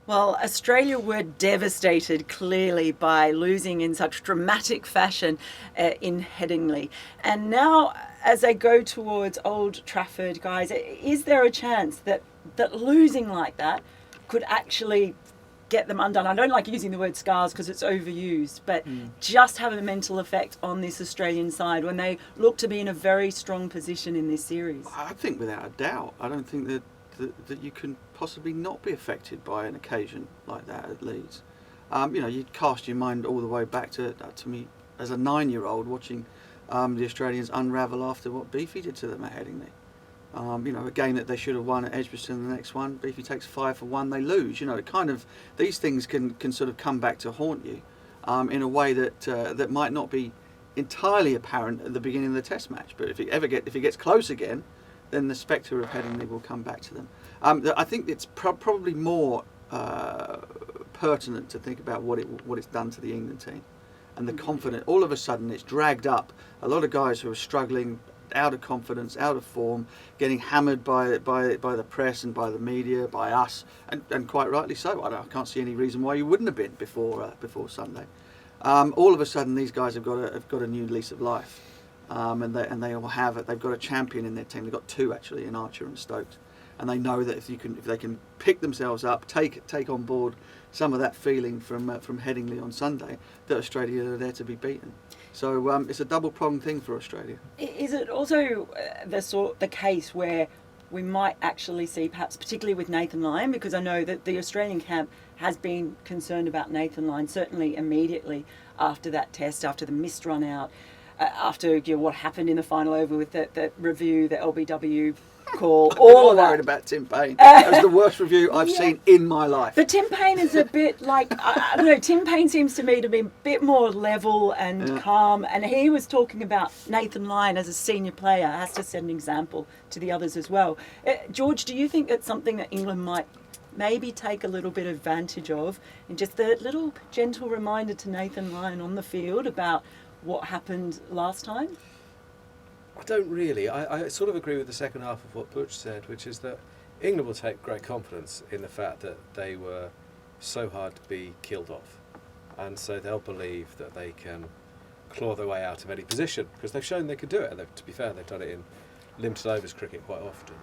Well, Australia were devastated clearly by losing in such dramatic fashion in Headingley. And now, as they go towards Old Trafford, guys, is there a chance that losing like that could actually get them undone? I don't like using the word scars because it's overused, but just have a mental effect on this Australian side when they look to be in a very strong position in this series. I think without a doubt. I don't think that you can possibly not be affected by an occasion like that at Leeds. You cast your mind all the way back to me as a 9-year-old watching the Australians unravel after what Beefy did to them at Headingley. A game that they should have won at Edgbaston, the next one, Beefy takes 5 for 1, they lose. These things can sort of come back to haunt you in a way that might not be entirely apparent at the beginning of the Test match. But if it gets close again, then the spectre of Headingley will come back to them. I think it's probably more pertinent to think about what it's done to the England team and the confidence. All of a sudden, it's dragged up a lot of guys who are struggling, out of confidence, out of form, getting hammered by the press and by the media, by us, and quite rightly so. I can't see any reason why you wouldn't have been before Sunday. All of a sudden, these guys have got a new lease of life. And they all have it. They've got a champion in their team. They've got 2 actually, in Archer and Stokes, and they know that if they can pick themselves up, take on board some of that feeling from Headingley on Sunday, that Australia are there to be beaten. So it's a double-pronged thing for Australia. Is it also the case where we might actually see, perhaps particularly with Nathan Lyon, because I know that the Australian camp has been concerned about Nathan Lyon, certainly immediately after that test, after the missed run out, after what happened in the final over with the review, the LBW call, all of that. Worried about Tim Payne. That was the worst review I've seen in my life. But Tim Payne is a bit like, I don't know, Tim Payne seems to me to be a bit more level and calm, and he was talking about Nathan Lyon as a senior player has to set an example to the others as well. George, do you think that's something that England might maybe take a little bit of advantage of, and just a little gentle reminder to Nathan Lyon on the field about what happened last time? I don't really. I sort of agree with the second half of what Butch said, which is that England will take great confidence in the fact that they were so hard to be killed off, and so they'll believe that they can claw their way out of any position, because they've shown they can do it. And to be fair, they've done it in limited overs cricket quite often.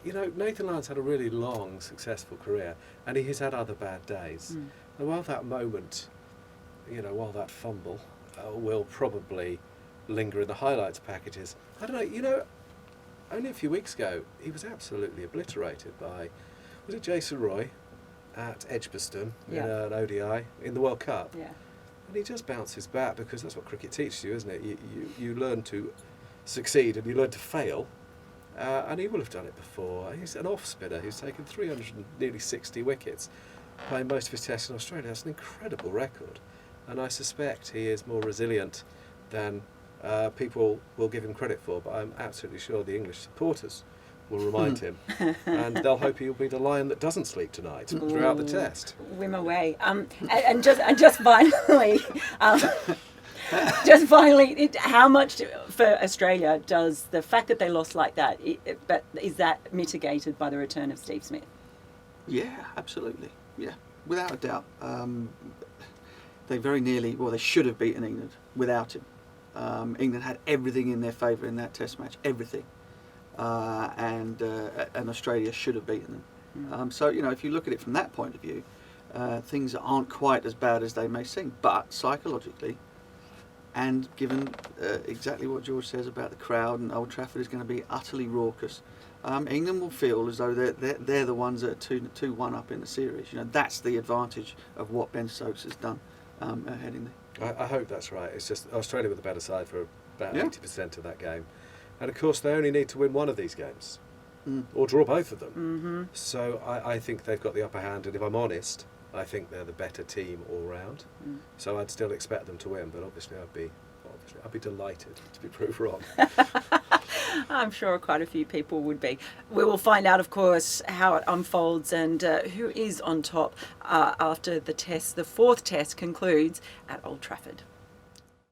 Nathan Lyon's had a really long, successful career, and he has had other bad days. And while that moment, while that fumble will probably linger in the highlights packages, I don't know, only a few weeks ago, he was absolutely obliterated by, was it Jason Roy at Edgbaston in an ODI in the World Cup? Yeah. And he just bounces back, because that's what cricket teaches you, isn't it? You learn to succeed and you learn to fail. And he will have done it before. He's an off-spinner who's taken 360 wickets, playing most of his tests in Australia. That's an incredible record. And I suspect he is more resilient than people will give him credit for, but I'm absolutely sure the English supporters will remind him, and they'll hope he'll be the lion that doesn't sleep tonight throughout the test. Whim away. And just finally... Just finally, how much for Australia does the fact that they lost like that, but is that mitigated by the return of Steve Smith? Yeah, absolutely. Yeah, without a doubt. They very nearly, they should have beaten England without him. England had everything in their favour in that Test match, everything, and Australia should have beaten them. So if you look at it from that point of view, things aren't quite as bad as they may seem, but psychologically. And given exactly what George says about the crowd, and Old Trafford is going to be utterly raucous, England will feel as though they're the ones that are 2-1 up in the series. That's the advantage of what Ben Stokes has done at Headingley. I hope that's right. It's just Australia with the better side for about 80% of that game, and of course they only need to win one of these games, or draw both of them. Mm-hmm. So I think they've got the upper hand, and if I'm honest, I think they're the better team all round. So I'd still expect them to win, but obviously I'd be delighted to be proved wrong. I'm sure quite a few people would be. We will find out, of course, how it unfolds and who is on top after the test. The 4th test concludes at Old Trafford.